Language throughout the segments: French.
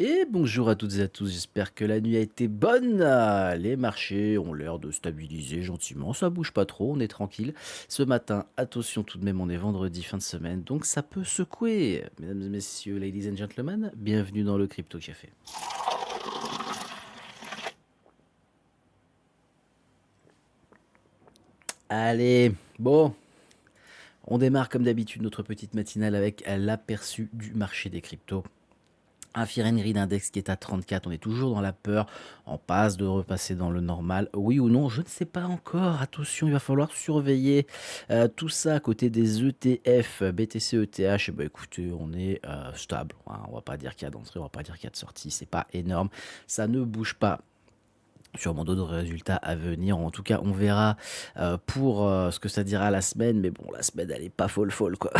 Et bonjour à toutes et à tous, j'espère que la nuit a été bonne. Les marchés ont l'air de stabiliser gentiment, ça bouge pas trop, on est tranquille. Ce matin, attention tout de même, on est vendredi fin de semaine, donc ça peut secouer. Mesdames et messieurs, ladies and gentlemen, bienvenue dans le Crypto Café. Allez, bon, on démarre comme d'habitude notre petite matinale avec l'aperçu du marché des cryptos. Un Fear and Greed Index qui est à 34, on est toujours dans la peur, en passe de repasser dans le normal. Oui ou non, je ne sais pas encore. Attention, il va falloir surveiller tout ça à côté des ETF, BTC, ETH. Bah écoutez, on est stable, hein. On va pas dire qu'il y a d'entrée, on va pas dire qu'il y a de sortie. C'est pas énorme, ça ne bouge pas. Sûrement d'autres résultats à venir. En tout cas, on verra pour ce que ça dira la semaine. Mais bon, la semaine, elle est pas folle folle, quoi.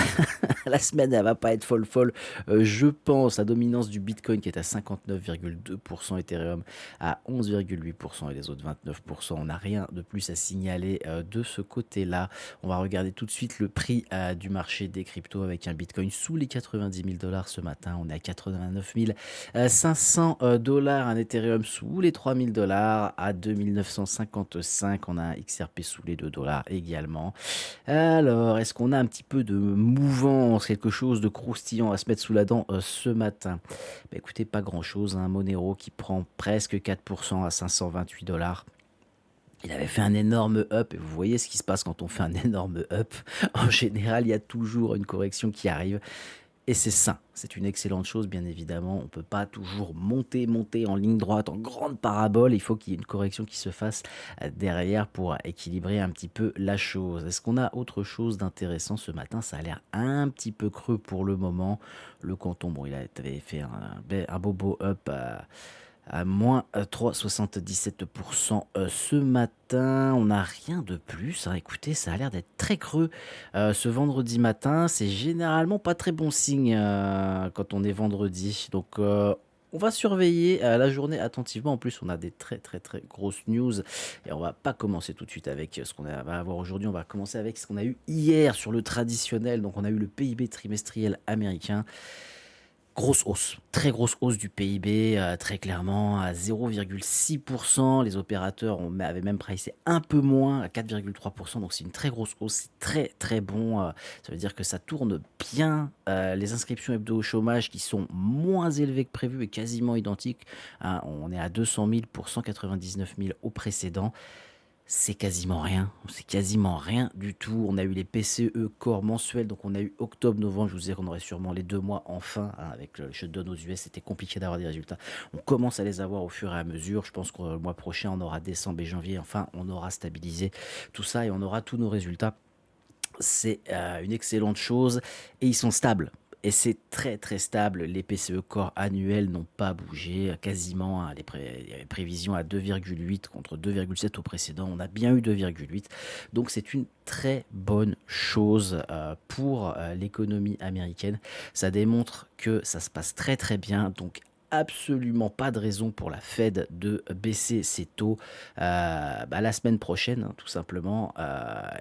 La semaine, elle va pas être folle folle. Je pense à dominance du Bitcoin qui est à 59,2%, Ethereum à 11,8% et les autres 29%. On n'a rien de plus à signaler de ce côté-là. On va regarder tout de suite le prix du marché des cryptos avec un Bitcoin sous les 90 000 dollars ce matin. On est à 89 500 dollars, un Ethereum sous les 3000 dollars à 2955. On a un XRP sous les 2 dollars également. Alors, est-ce qu'on a un petit peu de mouvance, quelque chose de croustillant à se mettre sous la dent ce matin? Bah, écoutez, pas grand-chose, hein. Monero qui prend presque 4% à 528 dollars. Il avait fait un énorme up et vous voyez ce qui se passe quand on fait un énorme up. En général, il y a toujours une correction qui arrive. Et c'est ça, c'est une excellente chose, bien évidemment. On ne peut pas toujours monter en ligne droite, en grande parabole. Il faut qu'il y ait une correction qui se fasse derrière pour équilibrer un petit peu la chose. Est-ce qu'on a autre chose d'intéressant ce matin? Ça a l'air un petit peu creux pour le moment. Le canton, bon, avait fait un bobo up à moins 3,77% ce matin. On n'a rien de plus, hein. Écoutez, ça a l'air d'être très creux ce vendredi matin. C'est généralement pas très bon signe quand on est vendredi. Donc, on va surveiller la journée attentivement. En plus, on a des très très très grosses news et on va pas commencer tout de suite avec ce va avoir aujourd'hui. On va commencer avec ce qu'on a eu hier sur le traditionnel. Donc, on a eu le PIB trimestriel américain. Grosse hausse, très grosse hausse du PIB, très clairement à 0,6. Les opérateurs avaient même pricé un peu moins, à 4,3. Donc c'est une très grosse hausse, c'est très très bon. Ça veut dire que ça tourne bien. Les inscriptions hebdo au chômage qui sont moins élevées que prévu et quasiment identiques, hein. On est à 200 000 pour 199 000 au précédent. C'est quasiment rien du tout. On a eu les PCE corps mensuels, donc on a eu octobre, novembre. Je vous disais qu'on aurait sûrement les 2 mois enfin, hein, avec le shutdown aux US. C'était compliqué d'avoir des résultats. On commence à les avoir au fur et à mesure. Je pense que le mois prochain, on aura décembre et janvier. Enfin, on aura stabilisé tout ça et on aura tous nos résultats. C'est une excellente chose et ils sont stables. Et c'est très très stable. Les PCE Core annuels n'ont pas bougé quasiment, hein. Il y avait prévision à 2,8 contre 2,7 au précédent. On a bien eu 2,8. Donc c'est une très bonne chose pour l'économie américaine. Ça démontre que ça se passe très très bien. Donc absolument pas de raison pour la Fed de baisser ses taux la semaine prochaine, hein, tout simplement.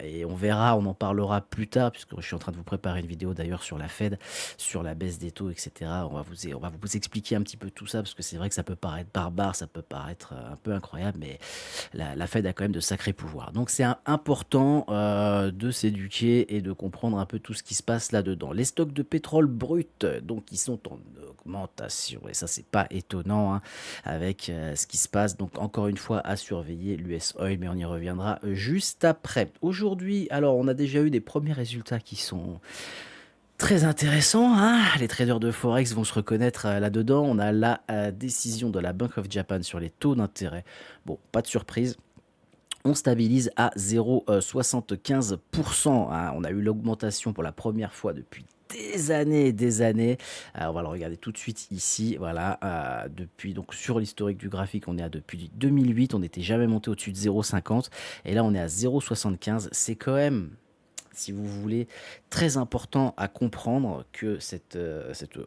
Et on verra, on en parlera plus tard, puisque je suis en train de vous préparer une vidéo d'ailleurs sur la Fed, sur la baisse des taux, etc. On va vous expliquer un petit peu tout ça, parce que c'est vrai que ça peut paraître barbare, ça peut paraître un peu incroyable, mais la Fed a quand même de sacrés pouvoirs. Donc c'est important de s'éduquer et de comprendre un peu tout ce qui se passe là-dedans. Les stocks de pétrole brut, donc ils sont en augmentation, et ça c'est pas étonnant, hein, avec ce qui se passe. Donc encore une fois à surveiller l'US Oil, mais on y reviendra juste après. Aujourd'hui, alors on a déjà eu des premiers résultats qui sont très intéressants, hein. Les traders de Forex vont se reconnaître là-dedans. On a la décision de la Bank of Japan sur les taux d'intérêt. Bon, pas de surprise. On stabilise à 0,75%, hein. On a eu l'augmentation pour la première fois depuis des années et des années. On va le regarder tout de suite ici. Voilà, depuis donc sur l'historique du graphique, on est à depuis 2008. On n'était jamais monté au-dessus de 0,50 et là on est à 0,75. C'est quand même, si vous voulez, très important à comprendre que cette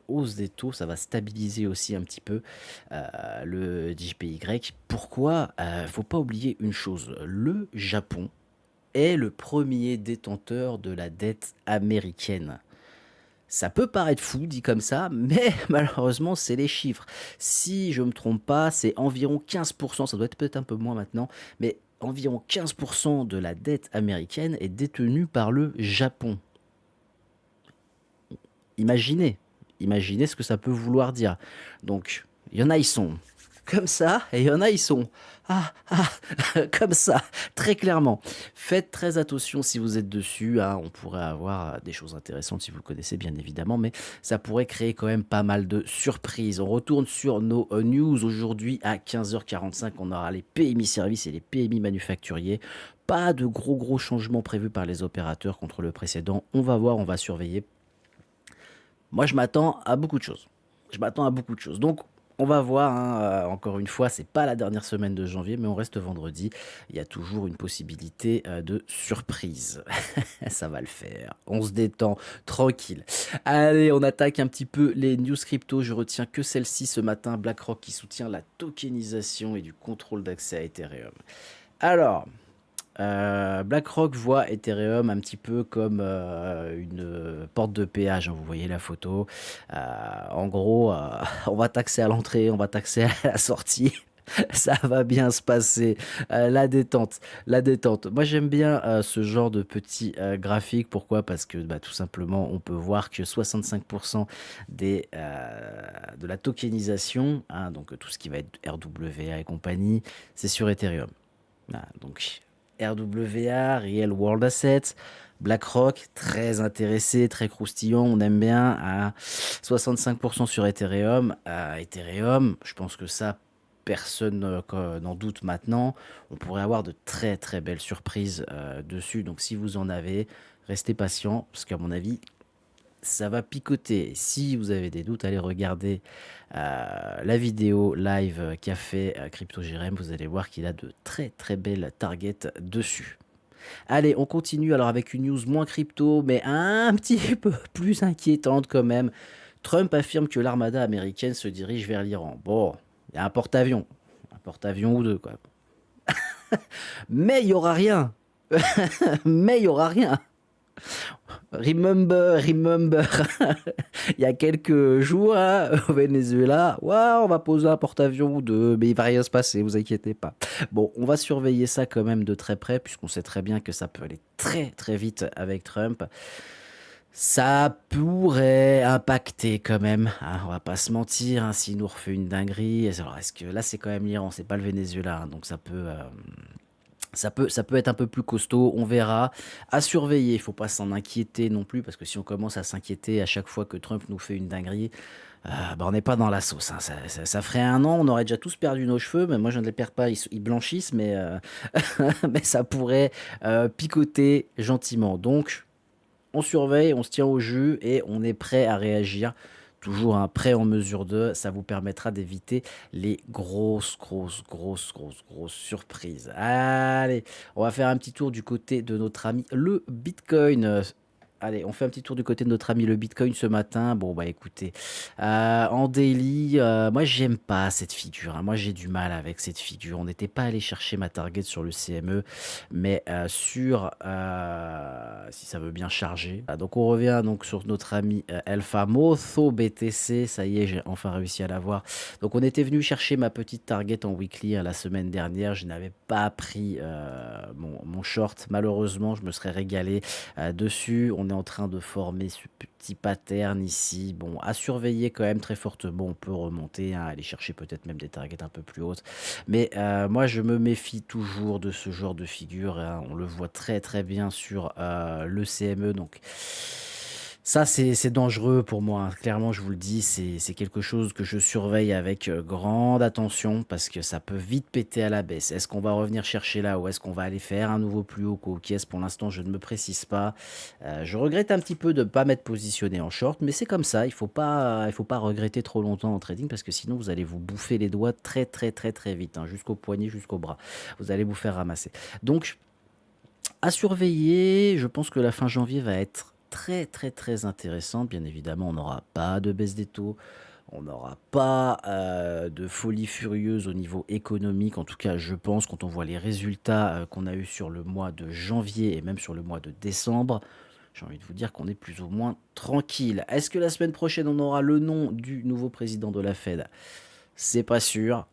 hausse des taux, ça va stabiliser aussi un petit peu le JPY. Pourquoi? Faut pas oublier une chose, le Japon est le premier détenteur de la dette américaine. Ça peut paraître fou dit comme ça, mais malheureusement, c'est les chiffres. Si je me trompe pas, c'est environ 15%, ça doit être peut-être un peu moins maintenant, mais environ 15% de la dette américaine est détenue par le Japon. Imaginez, imaginez ce que ça peut vouloir dire. Donc, il y en a, ils sont comme ça, et il y en a, ils sont ah, ah, comme ça, très clairement. Faites très attention si vous êtes dessus, hein, on pourrait avoir des choses intéressantes si vous le connaissez, bien évidemment, mais ça pourrait créer quand même pas mal de surprises. On retourne sur nos news aujourd'hui à 15h45. On aura les PMI services et les PMI manufacturiers. Pas de gros changements prévus par les opérateurs contre le précédent. On va voir, on va surveiller. Moi, je m'attends à beaucoup de choses. Je m'attends à beaucoup de choses. Donc, on va voir, hein, encore une fois, c'est pas la dernière semaine de janvier, mais on reste vendredi. Il y a toujours une possibilité de surprise. Ça va le faire. On se détend, tranquille. Allez, on attaque un petit peu les news crypto. Je retiens que celle-ci ce matin. BlackRock qui soutient la tokenisation et du contrôle d'accès à Ethereum. Alors, BlackRock voit Ethereum un petit peu comme une porte de péage, hein, vous voyez la photo. En gros, on va taxer à l'entrée, on va taxer à la sortie. Ça va bien se passer. La détente, la détente. Moi, j'aime bien ce genre de petit graphique. Pourquoi? Parce que bah, tout simplement, on peut voir que 65% de la tokenisation, hein, donc tout ce qui va être RWA et compagnie, c'est sur Ethereum. Ah, donc RWA, Real World Assets, BlackRock, très intéressé, très croustillant, on aime bien, à 65% sur Ethereum. Ethereum, je pense que ça, personne n'en doute maintenant. On pourrait avoir de très belles surprises dessus. Donc si vous en avez, restez patient, parce qu'à mon avis, ça va picoter. Si vous avez des doutes, allez regarder la vidéo live qu'a fait Crypto Jérém. Vous allez voir qu'il a de très belles targets dessus. Allez, on continue alors avec une news moins crypto, mais un petit peu plus inquiétante quand même. Trump affirme que l'armada américaine se dirige vers l'Iran. Bon, il y a un porte-avions ou deux, quoi. Mais il y aura rien. Mais il y aura rien. Remember, il y a quelques jours hein, au Venezuela, ouais, on va poser un porte-avions ou deux, mais il va rien se passer, vous inquiétez pas. Bon, on va surveiller ça quand même de très près, puisqu'on sait très bien que ça peut aller très vite avec Trump. Ça pourrait impacter quand même, hein, on va pas se mentir, hein, s'il nous refait une dinguerie. Alors, est-ce que là, c'est quand même l'Iran, c'est pas le Venezuela, hein, donc ça peut être un peu plus costaud, on verra. À surveiller, il faut pas s'en inquiéter non plus, parce que si on commence à s'inquiéter à chaque fois que Trump nous fait une dinguerie, bah, on n'est pas dans la sauce, hein. Ça ferait un an, on aurait déjà tous perdu nos cheveux, mais moi je ne les perds pas, ils blanchissent, mais, mais ça pourrait picoter gentiment. Donc, on surveille, on se tient au jus et on est prêt à réagir. Toujours un prêt en mesure de, ça vous permettra d'éviter les grosses surprises. Allez, on va faire un petit tour du côté de notre ami le Bitcoin. Allez, on fait un petit tour du côté de notre ami le Bitcoin ce matin. Bon, bah écoutez, en daily, moi j'aime pas cette figure, hein. Moi j'ai du mal avec cette figure. On n'était pas allé chercher ma target sur le CME, mais si ça veut bien charger. Ah, donc on revient donc sur notre ami El Famoso BTC. Ça y est, j'ai enfin réussi à l'avoir. Donc on était venu chercher ma petite target en weekly hein, la semaine dernière. Je n'avais pas pris mon short. Malheureusement, je me serais régalé dessus. On est en train de former ce petit pattern ici. Bon, à surveiller quand même très fortement. On peut remonter, hein, aller chercher peut-être même des targets un peu plus hautes. Mais moi, je me méfie toujours de ce genre de figure, hein. On le voit très bien sur le CME. Donc, ça, c'est dangereux pour moi, hein. Clairement, je vous le dis, c'est quelque chose que je surveille avec grande attention parce que ça peut vite péter à la baisse. Est-ce qu'on va revenir chercher là ou est-ce qu'on va aller faire un nouveau plus haut qu'au caisse? Pour l'instant, je ne me précise pas. Je regrette un petit peu de ne pas m'être positionné en short, mais c'est comme ça. Il faut pas regretter trop longtemps en trading parce que sinon, vous allez vous bouffer les doigts très vite, hein, jusqu'au poignet, jusqu'au bras. Vous allez vous faire ramasser. Donc, à surveiller, je pense que la fin janvier va être très intéressante. Bien évidemment, on n'aura pas de baisse des taux, on n'aura pas de folie furieuse au niveau économique. En tout cas, je pense, quand on voit les résultats qu'on a eu sur le mois de janvier et même sur le mois de décembre, j'ai envie de vous dire qu'on est plus ou moins tranquille. Est-ce que la semaine prochaine, on aura le nom du nouveau président de la Fed? C'est pas sûr,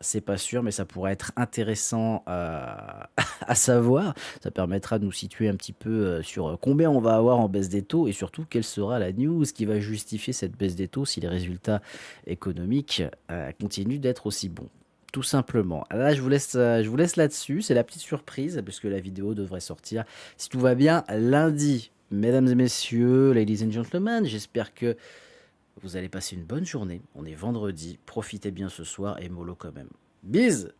mais ça pourrait être intéressant à savoir. Ça permettra de nous situer un petit peu sur combien on va avoir en baisse des taux et surtout quelle sera la news qui va justifier cette baisse des taux si les résultats économiques continuent d'être aussi bons. Tout simplement. Là, je vous laisse là-dessus. C'est la petite surprise puisque la vidéo devrait sortir, si tout va bien, lundi. Mesdames et messieurs, ladies and gentlemen, j'espère que vous allez passer une bonne journée. On est vendredi. Profitez bien ce soir et mollo quand même. Bise!